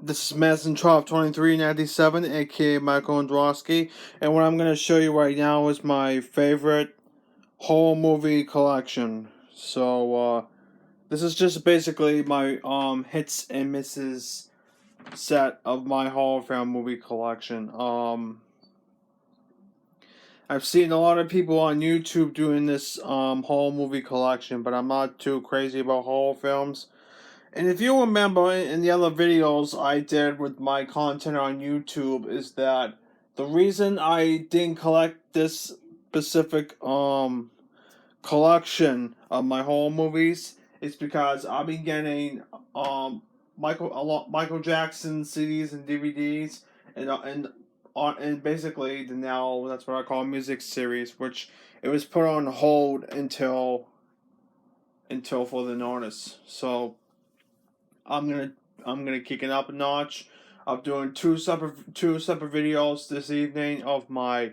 This is Madison Trop 2397, aka Michael Androsky, and what I'm going to show you right now is my favorite horror movie collection. This is just basically my hits and misses set of my horror film movie collection. I've seen a lot of people on YouTube doing this horror movie collection, but I'm not too crazy about horror films. And if you remember in the other videos I did with my content on YouTube is that the reason I didn't collect this specific collection of my horror movies is because I've been getting Michael Jackson CDs and DVDs and basically now that's what I call music series, which it was put on hold until further notice. So I'm gonna kick it up a notch. I'm doing two separate videos this evening of my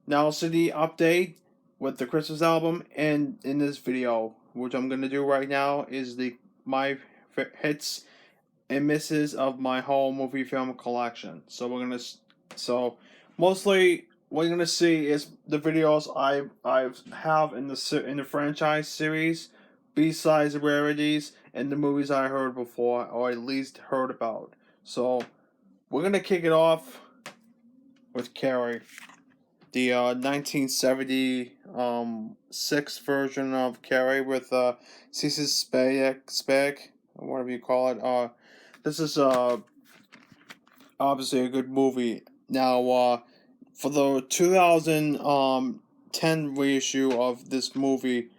Now City update with the Christmas album, and in this video, which I'm gonna do right now, is my hits and misses of my whole movie film collection. So mostly what you're gonna see is the videos I have in the franchise series, B-sides, rarities, and the movies I heard before or at least heard about. So we're gonna kick it off with Carrie, the 1976 version of Carrie with Cece Spag, or whatever you call it. This is obviously a good movie. Now, for the 2010 reissue of this movie,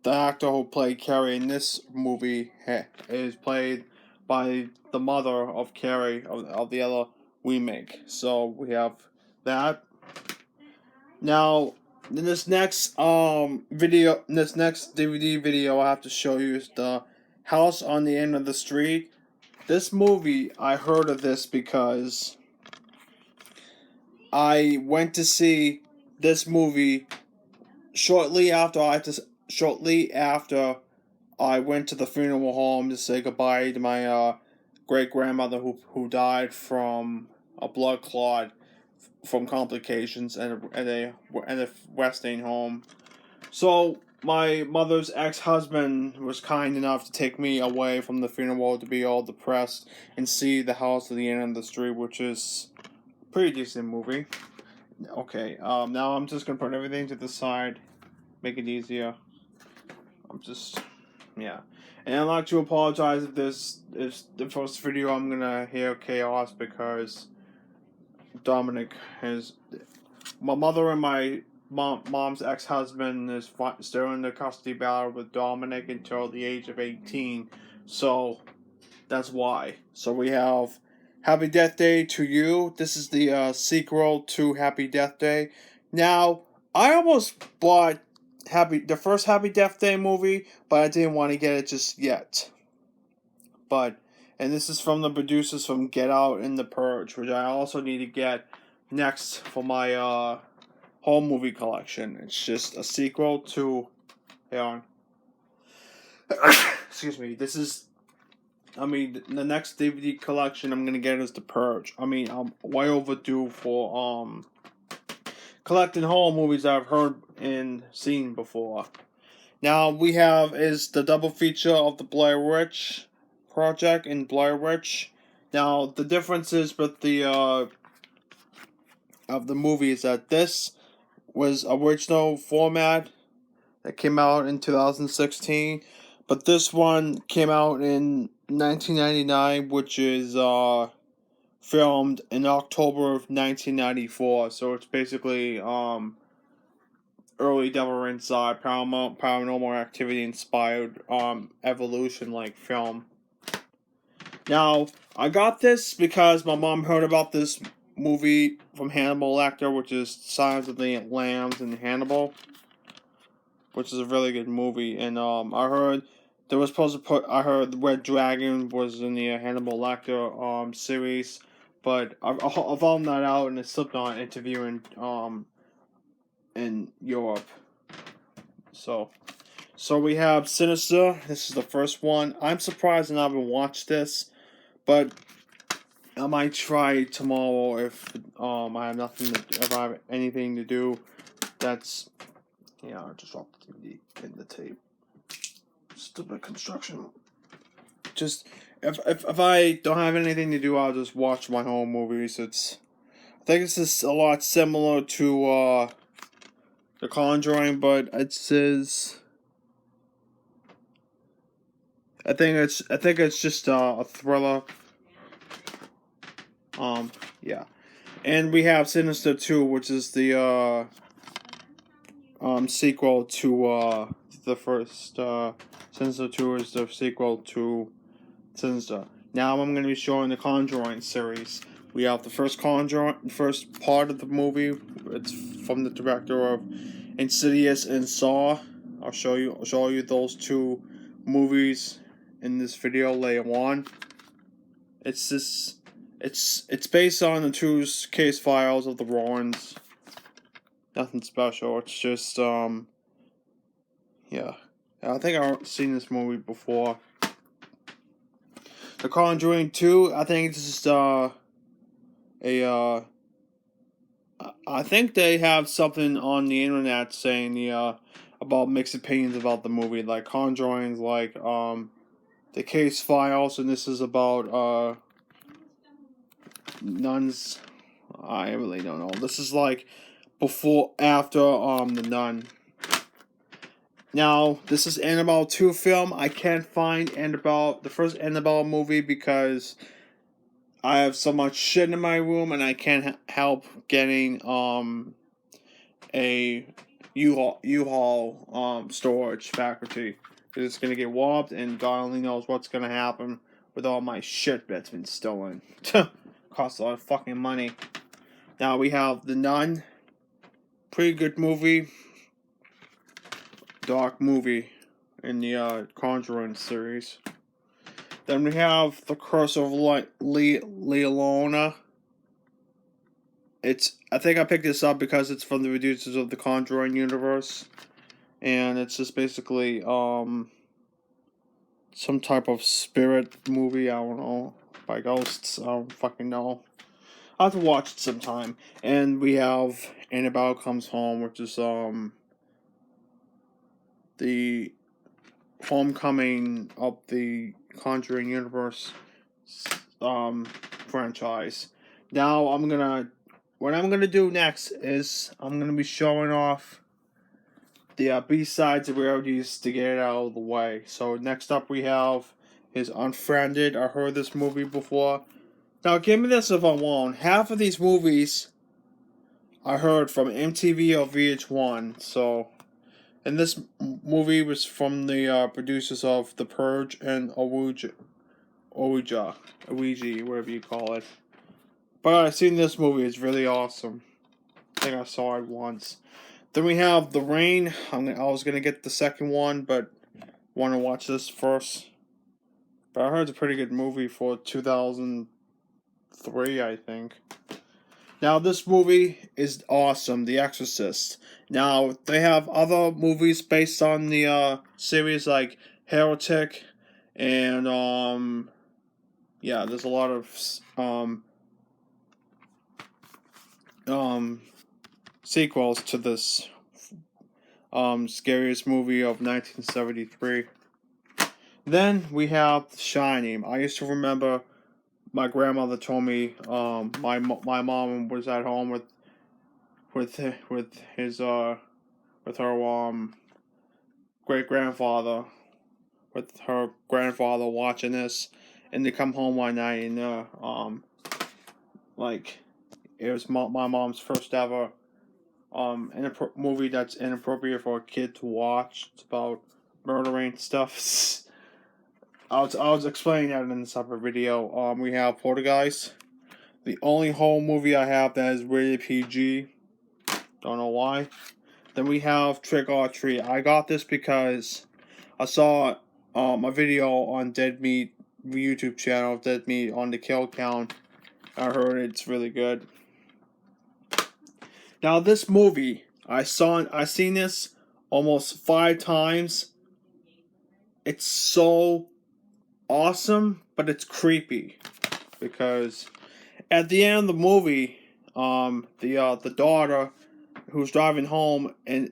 the actor who played Carrie in this movie is played by the mother of Carrie of the other remake. So we have that. Now, in this next DVD video I have to show you is the House on the End of the Street. This movie, I heard of this because I went to see this movie shortly after I went to the funeral home to say goodbye to my great grandmother who died from a blood clot from complications at a resting home. So my mother's ex-husband was kind enough to take me away from the funeral to be all depressed and see The House at the End of the Street, which is a pretty decent movie. Okay, now I'm just gonna put everything to the side, make it easier. Yeah. And I'd like to apologize if this is the first video I'm gonna hear chaos because Dominic has my mother and my mom's ex-husband is still in the custody battle with Dominic until the age of 18. So that's why. So we have Happy Death Day to You. This is the sequel to Happy Death Day. Now, I almost bought the first Happy Death Day movie, but I didn't want to get it just yet. And this is from the producers from Get Out and The Purge, which I also need to get next for my home movie collection. It's just a sequel to. Excuse me. The next DVD collection I'm gonna get is The Purge. I'm way overdue for collecting horror movies I've heard and seen before. Now we have is the double feature of the Blair Witch Project and Blair Witch. Now the differences with the of the movie is that this was original format that came out in 2016, but this one came out in 1999, which is filmed in October of 1994. So it's basically early Devil Inside paranormal activity inspired evolution like film. Now, I got this because my mom heard about this movie from Hannibal Lecter, which is Silence of the Lambs and Hannibal, which is a really good movie. And I heard there was supposed to I heard the Red Dragon was in the Hannibal Lecter series, but I found that out in a Slipknot interview in Europe. So we have Sinister. This is the first one. I'm surprised I haven't watched this, but I might try tomorrow if I have nothing to, if I have anything to do. That's, yeah, I just dropped the DVD in the tape. Stupid construction. Just if I don't have anything to do, I'll just watch my home movies. I think this is a lot similar to The Conjuring, but it says I think it's just a thriller. Yeah. And we have Sinister 2, which is the sequel to the first Sinister 2 is the sequel to Sinister. Now I'm going to be showing the Conjuring series. We have the first part of the movie. It's from the director of Insidious and Saw. I'll show you those two movies in this video later on. It's based on the two case files of the Warrens. Nothing special. It's just yeah. I think I've seen this movie before. The Conjuring 2, I think it's just I think they have something on the internet saying about mixed opinions about the movie. Like Conjuring's like the case files, and this is about nuns. I really don't know. This is like after the Nun. Now, this is Annabelle 2 film. I can't find the first Annabelle movie because I have so much shit in my room and I can't help getting a U-Haul storage facility. It's gonna get robbed and God only knows what's gonna happen with all my shit that's been stolen. Costs a lot of fucking money. Now we have The Nun. Pretty good movie. Dark movie in the Conjuring series. Then we have The Curse of Leolona. I think I picked this up because it's from the producers of the Conjuring universe. And it's just basically some type of spirit movie, I don't know, by ghosts, I don't fucking know. I'll have to watch it sometime. And we have Annabelle Comes Home, which is the homecoming of the Conjuring universe franchise. Now what I'm gonna do next is I'm gonna be showing off the B-sides and rarities to get it out of the way. So next up we have is Unfriended. I heard this movie before. Now give me this if I'm wrong. Half of these movies I heard from MTV or VH1. So, and this movie was from the producers of The Purge and Ouija, whatever you call it. But I've seen this movie. It's really awesome. I think I saw it once. Then we have The Rain. I was gonna get the second one, but want to watch this first. But I heard it's a pretty good movie for 2003, I think. Now this movie is awesome, The Exorcist. Now they have other movies based on the series like Heretic, and yeah, there's a lot of sequels to this scariest movie of 1973. Then we have The Shining. I used to remember my grandmother told me my mom was at home with her great grandfather, with her grandfather watching this, and they come home one night and like it was my mom's first ever movie that's inappropriate for a kid to watch. It's about murdering stuff. I was explaining that in a separate video. We have Poltergeist, the only home movie I have that is rated PG. Don't know why. Then we have Trick or Treat. I got this because I saw a video on Dead Meat YouTube channel, Dead Meat on the kill count. I heard it's really good. Now this movie, I seen this almost 5 times. It's so awesome, but it's creepy because At the end of the movie, the daughter who's driving home, and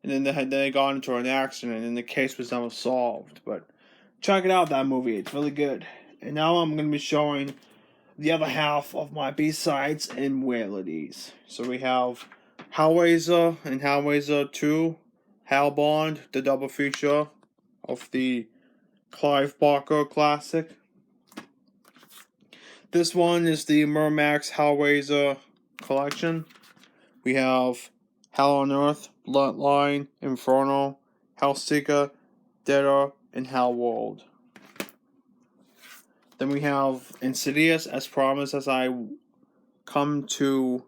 then they got into an accident, and the case was never solved. But check it out, that movie. It's really good. And now I'm gonna be showing the other half of my B-sides and royalties. So we have Hellraiser and Hellraiser 2, Hellbound, the double feature of the Clive Barker classic. This one is the Miramax Hellraiser collection. We have Hell on Earth, Bloodline, Inferno, Hellseeker, Deader, and Hellworld. Then we have Insidious, as promised, as I come to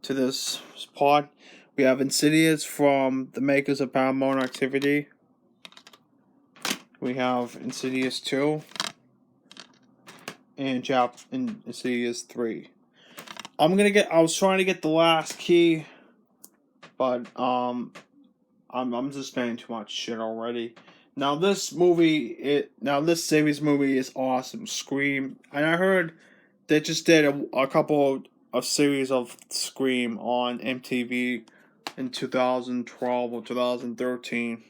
this part. We have Insidious from the makers of Paranormal Activity. We have Insidious 2 and Insidious 3. I was trying to get the last key, but I'm just spending too much shit already. Now this series movie is awesome. Scream, and I heard they just did a couple of series of Scream on MTV in 2012 or 2013,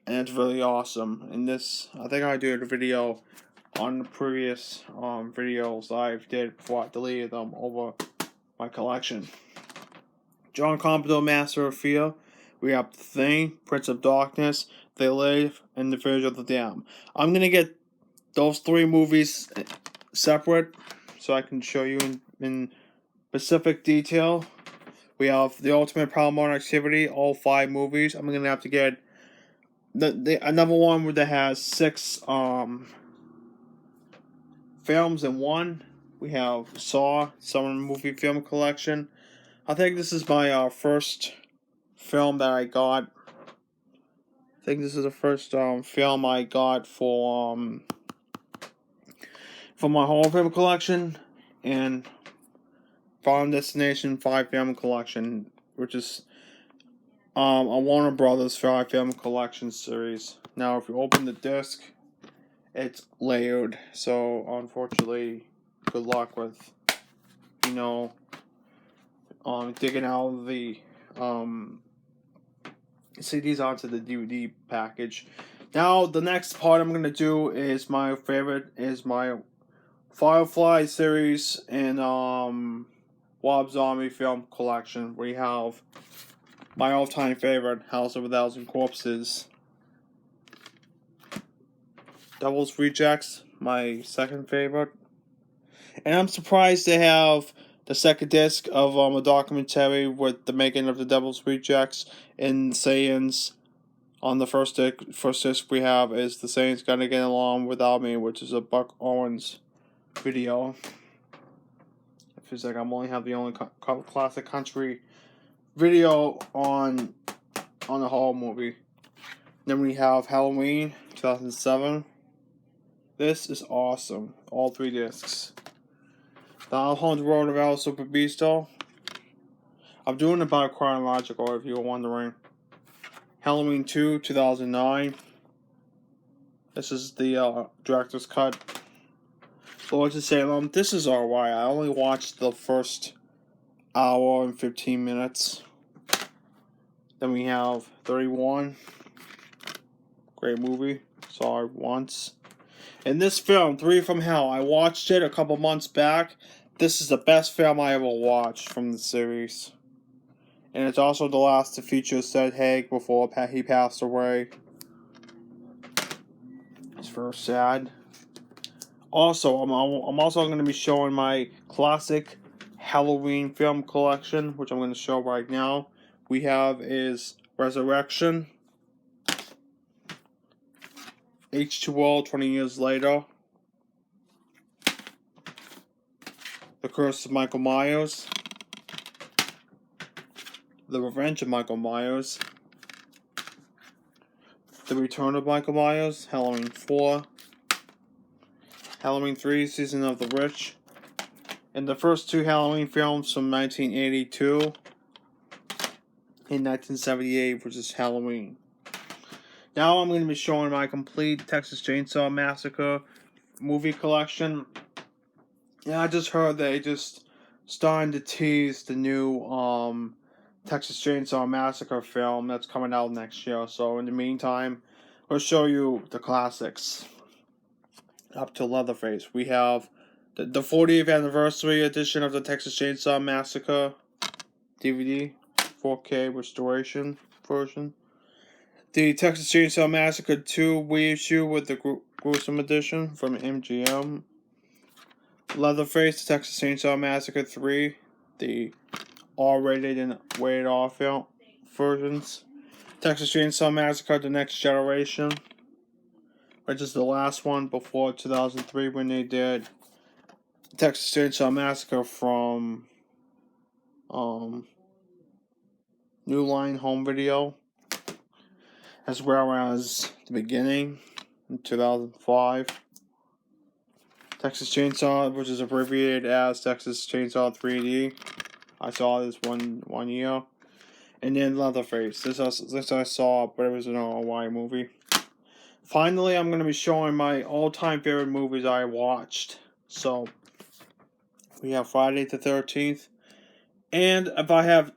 and it's really awesome. And this, I think I did a video on the previous videos I did before I deleted them over my collection. John Carpenter, Master of Fear. We have The Thing, Prince of Darkness, They Live, and The Village of the Damned. I'm gonna get those 3 movies separate so I can show you in specific detail. We have The Ultimate Paranormal Activity, all 5 movies. I'm gonna have to get another one that has 6 films in one. We have Saw, Summer Movie Film Collection. I think this is my first film that I got. I think this is the first film I got for my horror film collection, and Final Destination 5 film collection, which is a Warner Brothers 5 film collection series. Now, if you open the disc, it's layered, so unfortunately, good luck with, digging out the CDs onto the DVD package. Now, the next part I'm gonna do is my Firefly series and Rob Zombie film collection. We have my all-time favorite, House of a Thousand Corpses, Devil's Rejects, my second favorite, and I'm surprised they have the second disc of a documentary with the making of the Devil's Rejects and Saiyans. On the first disc we have is The Saiyans Gotta Get Along Without Me, which is a Buck Owens video. It feels like I'm the only classic country video on the whole movie. Then we have Halloween 2007. This is awesome. All 3 discs. The Haunted World of El Super Beasto. I'm doing it by chronological, if you're wondering. Halloween 2 2009. This is the director's cut. Lords of Salem. This is alright. I only watched the first hour and 15 minutes. Then we have 31. Great movie. Saw it once. And this film, 3 from Hell, I watched it a couple months back. This is the best film I ever watched from the series. And it's also the last to feature Sid Haig before he passed away. It's very sad. Also, I'm also going to be showing my classic Halloween film collection, which I'm going to show right now. We have is Resurrection, H2O 20 Years Later, The Curse of Michael Myers, The Revenge of Michael Myers, The Return of Michael Myers, Halloween 4, Halloween 3, Season of the Witch, and the first 2 Halloween films from 1982 and 1978, which is Halloween. Now I'm going to be showing my complete Texas Chainsaw Massacre movie collection. And I just heard they just starting to tease the new Texas Chainsaw Massacre film that's coming out next year. So in the meantime, we'll show you the classics up to Leatherface. We have the 40th anniversary edition of the Texas Chainsaw Massacre DVD, 4K restoration version. The Texas Chainsaw Massacre 2 reissue with the gruesome edition from MGM. Leatherface, the Texas Chainsaw Massacre 3, the R-rated and rated R film versions. Texas Chainsaw Massacre: The Next Generation, which is the last one before 2003 when they did Texas Chainsaw Massacre from New Line Home Video, as well as the beginning in 2005. Texas Chainsaw, which is abbreviated as Texas Chainsaw 3D. I saw this one year. And then Leatherface. This I saw, but it was an Hawaii movie. Finally, I'm going to be showing my all-time favorite movies I watched. So, we have Friday the 13th. And if I have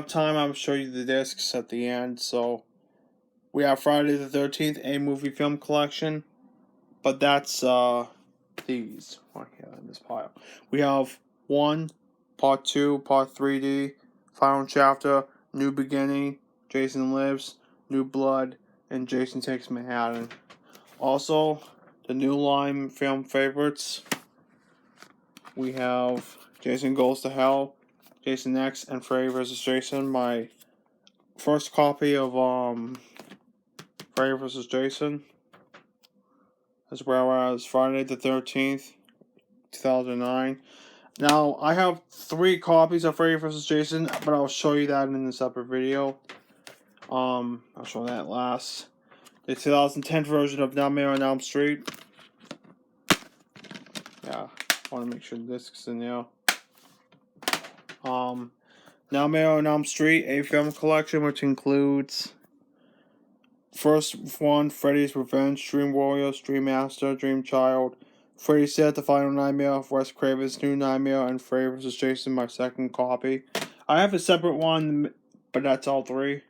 time, I'll show you the discs at the end. So, we have Friday the 13th, a movie film collection. But that's, these right here in this pile. We have 1, Part 2, Part 3D, Final Chapter, New Beginning, Jason Lives, New Blood, and Jason Takes Manhattan. Also, the New Line film favorites. We have Jason Goes to Hell, Jason X, and Freddy vs. Jason. My first copy of Freddy vs. Jason, as well as Friday the 13th, 2009. Now, I have 3 copies of Freddy vs. Jason, but I'll show you that in a separate video. I'll show that last. The 2010 version of Nightmare on Elm Street. Yeah, I want to make sure the disc's in there. Nightmare on Elm Street, a film collection, which includes first one, Freddy's Revenge, Dream Warriors, Dream Master, Dream Child, Freddy's Dead, The Final Nightmare, Wes Craven's New Nightmare, and Freddy vs. Jason, my second copy. I have a separate one, but that's all 3.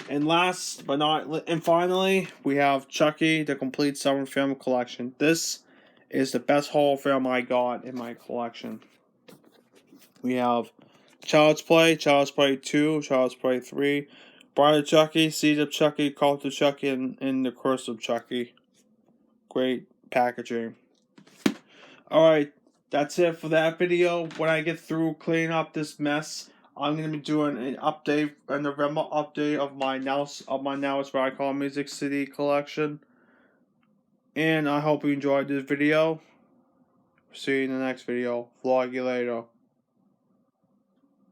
And finally, we have Chucky, the complete summer film collection. This is the best horror film I got in my collection. We have Child's Play 2, Child's Play 3, Bride of Chucky, Seed of Chucky, Cult of Chucky, and The Curse of Chucky. Great packaging. Alright, that's it for that video. When I get through cleaning up this mess, I'm going to be doing an update, a November update of my Now It's What I Call Music CD collection. And I hope you enjoyed this video. See you in the next video. Vlog you later.